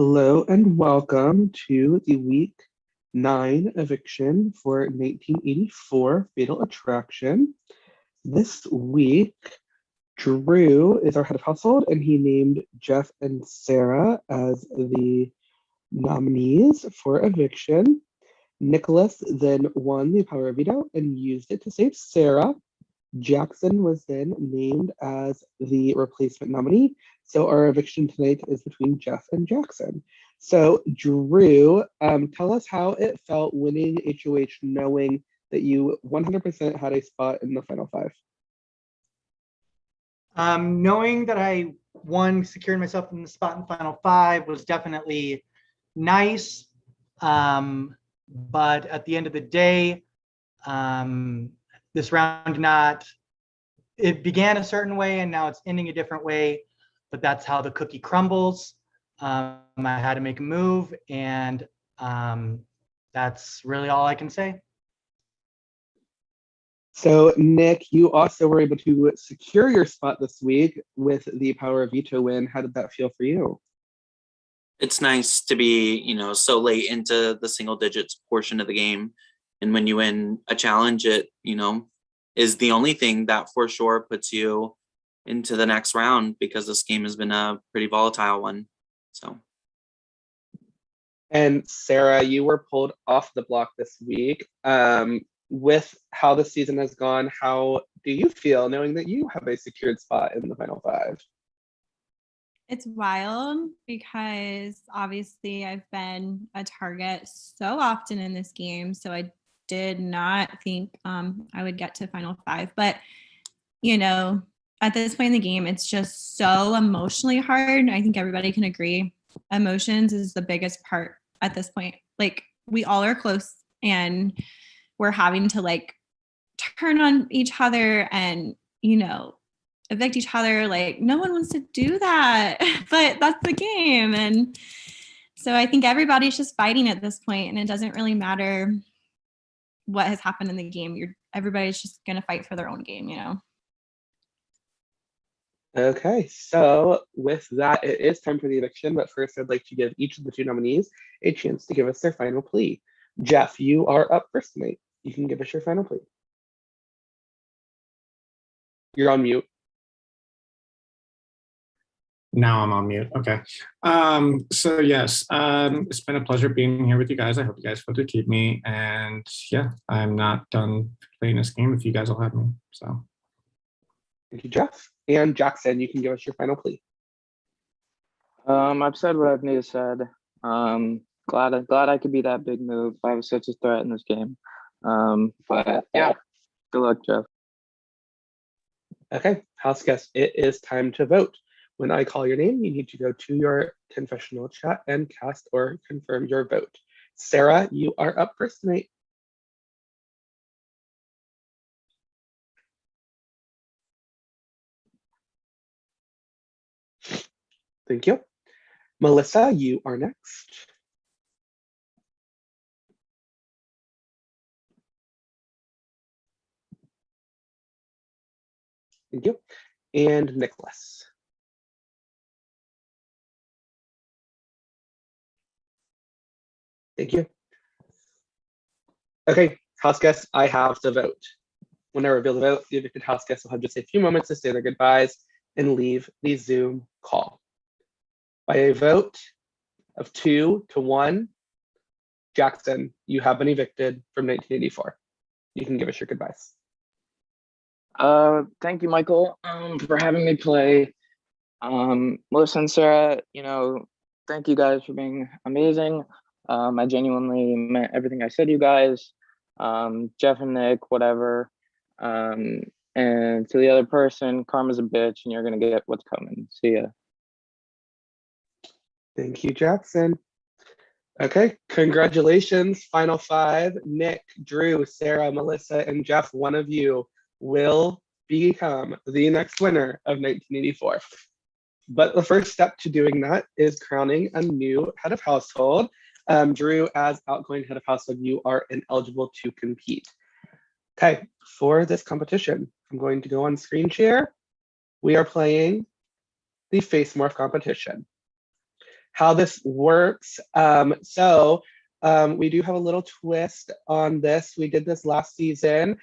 Hello and welcome to the week 9 eviction for 1984 Fatal Attraction. This week, Drew is our head of household and he named Jeff and Sarah as the nominees for eviction. Nicholas then won the power of veto and used it to save Sarah. Jackson was then named as the replacement nominee. So our eviction tonight is between Jeff and Jackson. So Drew, tell us how it felt winning HOH knowing that you 100% had a spot in the final five. Knowing that I won, securing myself in the spot in the final five was definitely nice. But at the end of the day, this round it began a certain way and now it's ending a different way, but that's how the cookie crumbles. I had to make a move and that's really all I can say. So Nick, you also were able to secure your spot this week with the power of veto win. How did that feel for you? It's nice to be, so late into the single digits portion of the game. And when you win a challenge, it, is the only thing that for sure puts you into the next round because this game has been a pretty volatile one. So. And Sarah, you were pulled off the block this week. With how the season has gone, how do you feel knowing that you have a secured spot in the final five? It's wild because obviously I've been a target so often in this game. So I did not think I would get to final five. But, at this point in the game, it's just so emotionally hard. I think everybody can agree. Emotions is the biggest part at this point. Like, we all are close and we're having to turn on each other and, evict each other. Like, no one wants to do that, but that's the game. And so I think everybody's just fighting at this point, and it doesn't really matter what has happened in the game. Everybody's just going to fight for their own game, Okay, so with that, it is time for the eviction, but first I'd like to give each of the two nominees a chance to give us their final plea. Jeff, you are up first tonight. You can give us your final plea. You're on mute. Now I'm on mute. Okay. So yes, it's been a pleasure being here with you guys. I hope you guys vote to keep me. And yeah, I'm not done playing this game if you guys will have me. So thank you, Jeff. And Jackson, you can give us your final plea. I've said what I've needed said. Glad I could be that big move. I was such a threat in this game. But yeah, good luck, Jeff. Okay, house guest, it is time to vote. When I call your name, you need to go to your confessional chat and cast or confirm your vote. Sarah, you are up first tonight. Thank you. Melissa, you are next. Thank you. And Nicholas. Thank you. Okay, house guests, I have the vote. When I reveal the vote, the evicted house guests will have just a few moments to say their goodbyes and leave the Zoom call. By a vote of 2-1, Jackson, you have been evicted from 1984. You can give us your goodbyes. Thank you, Michael, for having me play. Melissa and Sarah, thank you guys for being amazing. I genuinely meant everything I said to you guys. Jeff and Nick, whatever. And to the other person, karma's a bitch and you're gonna get what's coming. See ya. Thank you, Jackson. Okay, congratulations, final five. Nick, Drew, Sarah, Melissa, and Jeff, one of you will become the next winner of 1984. But the first step to doing that is crowning a new head of household. Drew, as outgoing head of household, you are ineligible to compete. Okay, for this competition, I'm going to go on screen share. We are playing the face morph competition. how this works. We do have a little twist on this. We did this last season.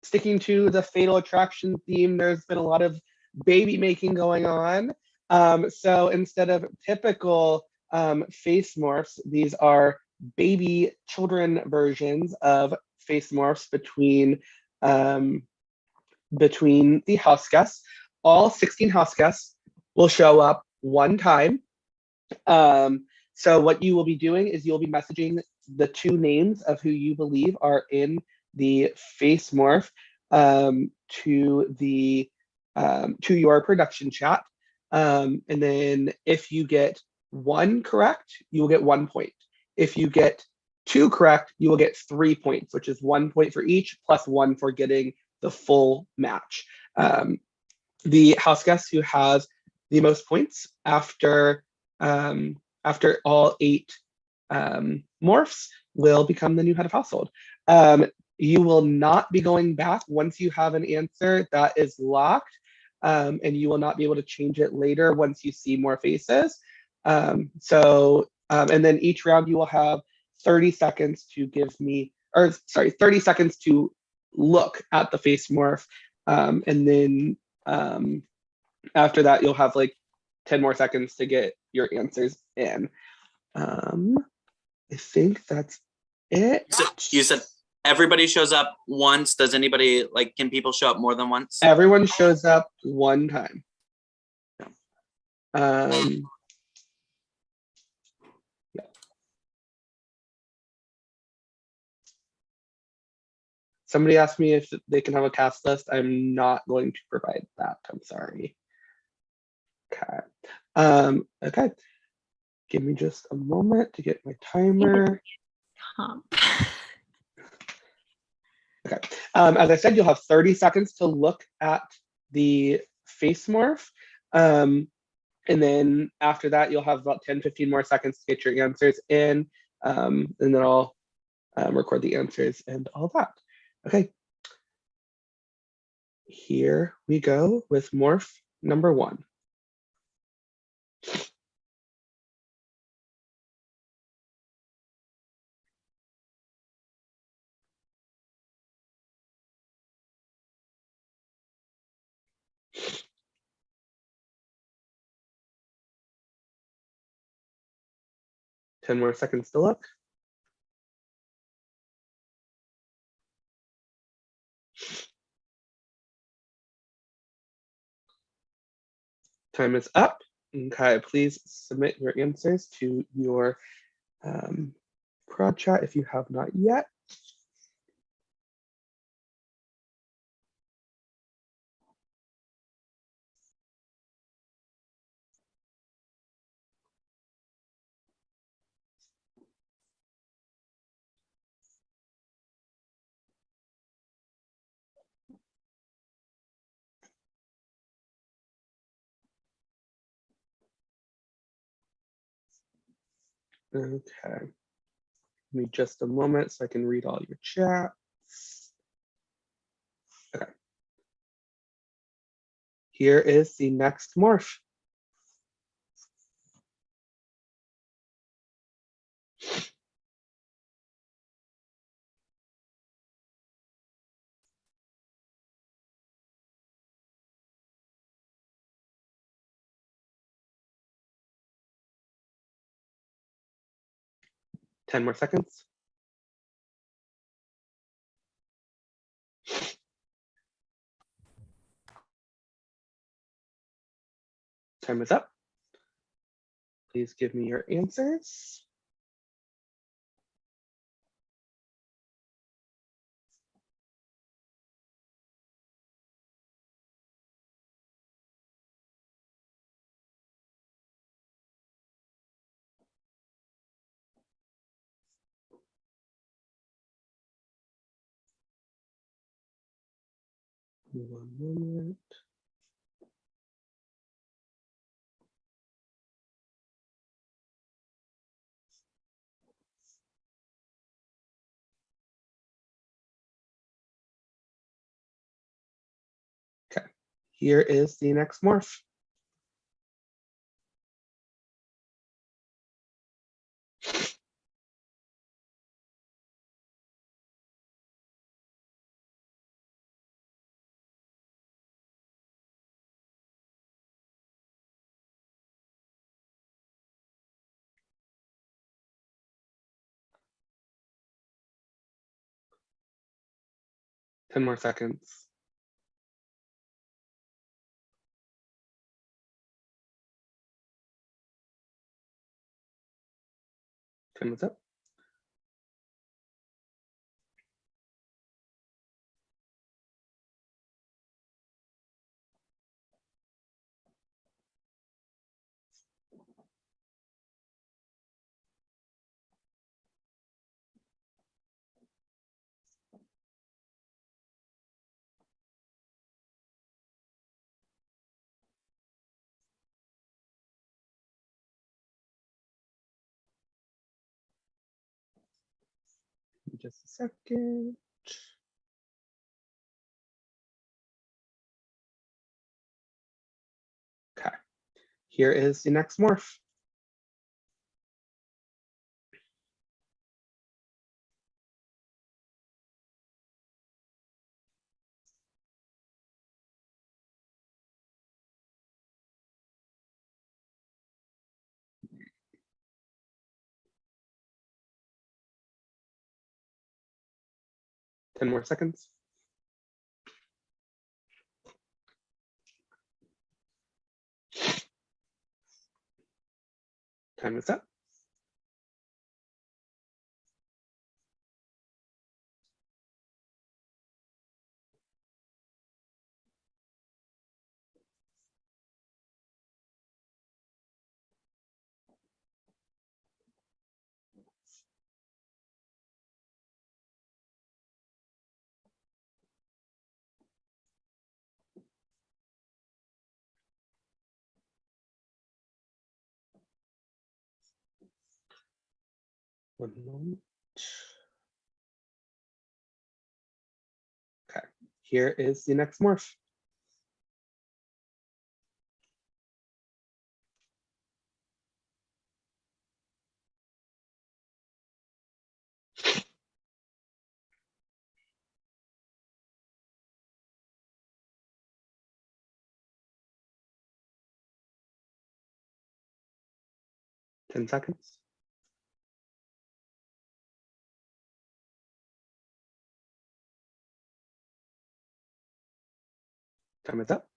Sticking to the Fatal Attraction theme, there's been a lot of baby making going on. So instead of typical face morphs, these are baby children versions of face morphs between the house guests. All 16 house guests will show up one time. So what you will be doing is you'll be messaging the two names of who you believe are in the face morph to your production chat. And then if you get one correct, you will get 1 point. If you get two correct, you will get 3 points, which is 1 point for each, plus one for getting the full match. The house guest who has the most points after all 8 morphs will become the new head of household. You will not be going back once you have an answer that is locked, and you will not be able to change it later once you see more faces. And then each round you will have 30 seconds to 30 seconds to look at the face morph. And then after that, you'll have like 10 more seconds to get your answers in. I think that's it. So you said everybody shows up once. Does anybody, like, can people show up more than once? Everyone shows up one time. Yeah. Somebody asked me if they can have a cast list. I'm not going to provide that. I'm sorry. Okay. Okay. Give me just a moment to get my timer. Okay. As I said, you'll have 30 seconds to look at the face morph. And then after that, you'll have about 10, 15 more seconds to get your answers in. And then I'll record the answers and all that. Okay. Here we go with morph number 1. Ten more seconds to look. Time is up. Okay, please submit your answers to your prod chat if you have not yet. Okay. Give me just a moment so I can read all your chats. Okay. Here is the next morph. Ten more seconds. Time is up. Please give me your answers. One moment. Okay, here is the next morph. 10 more seconds. Time is up. Just a second. Okay, here is the next morph. Ten more seconds. Time is up. One moment. Okay, here is the next morph. Ten seconds. Time is up.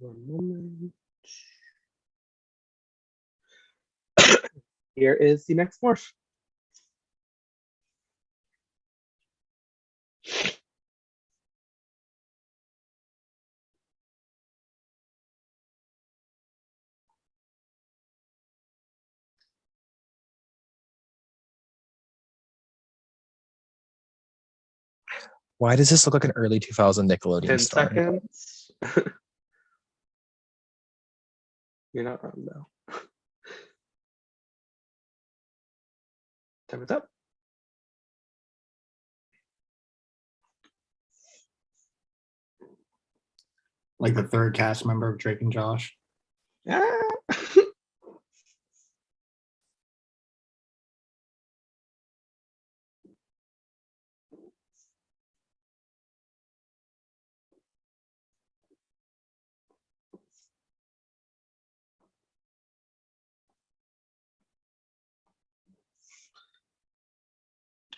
One moment. Here is the next morph. Why does this look like an early 2000 Nickelodeon 10 star? seconds. You're not wrong though. Time is up. Like the third cast member of Drake and Josh. Ah.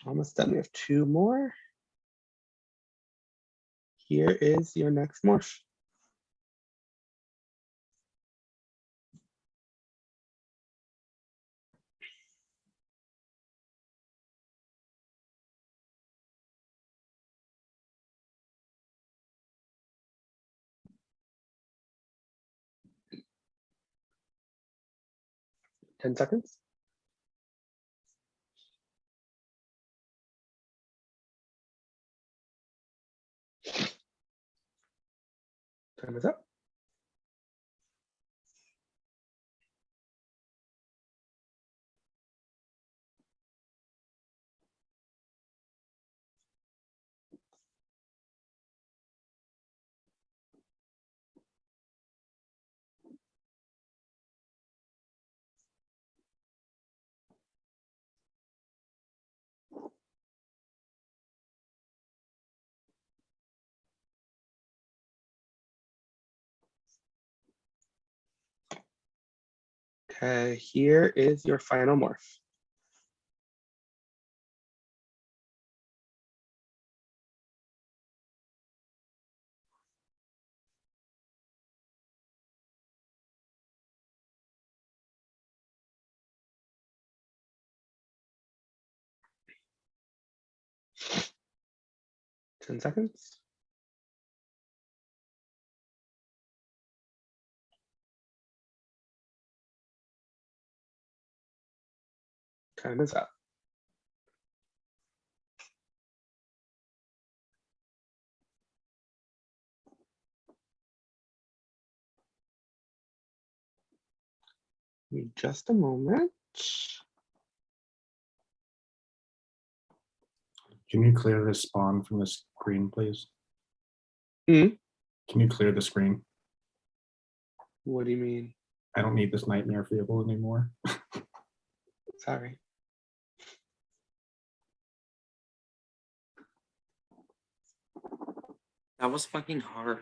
Almost done. We have two more. Here is your next morph. Ten seconds. Time is up. Okay, here is your final morph. Ten seconds. Time is up. Give me just a moment. Can you clear this spawn from the screen, please? Hmm? Can you clear the screen? What do you mean? I don't need this nightmare vehicle anymore. Sorry. That was fucking hard.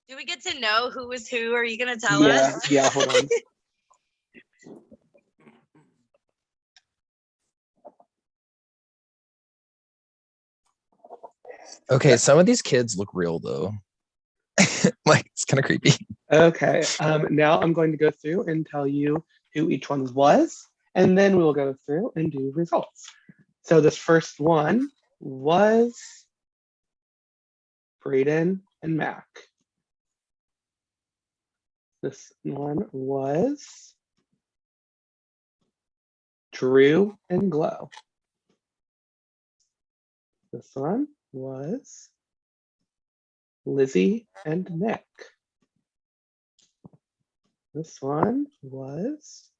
Do we get to know who was who? Are you gonna tell Yeah, us? yeah, hold on. Okay, some of these kids look real though. Like it's kind of creepy. Okay, now I'm going to go through and tell you who each one was, and then we will go through and do results. So this first one was Brayden and Mac. This one was Drew and Glow. This one was Lizzie and Nick. This one was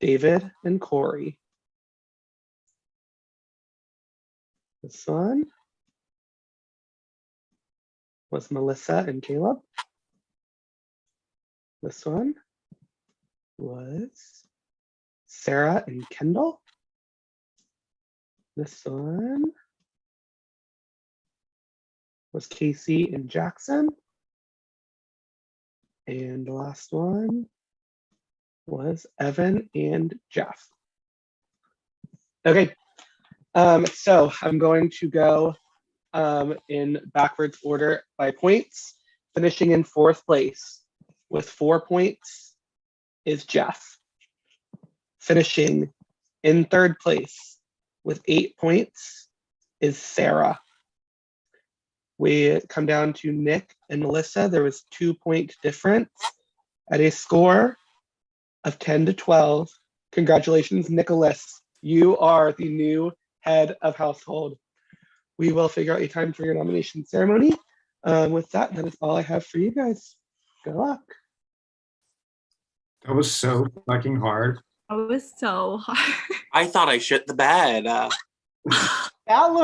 David and Corey. This one was Melissa and Caleb. This one was Sarah and Kendall. This one was Casey and Jackson. And the last one was Evan and Jeff. Okay, so I'm going to go in backwards order by points. Finishing in fourth place with 4 points is Jeff. Finishing in third place with 8 points is Sarah. We come down to Nick and Melissa. There was 2-point difference at a score of 10 to 12. Congratulations, Nicholas. You are the new head of household. We will figure out a time for your nomination ceremony. With that, that is all I have for you guys. Good luck. That was so fucking hard. It was so hard. I thought I shit the bed. That looks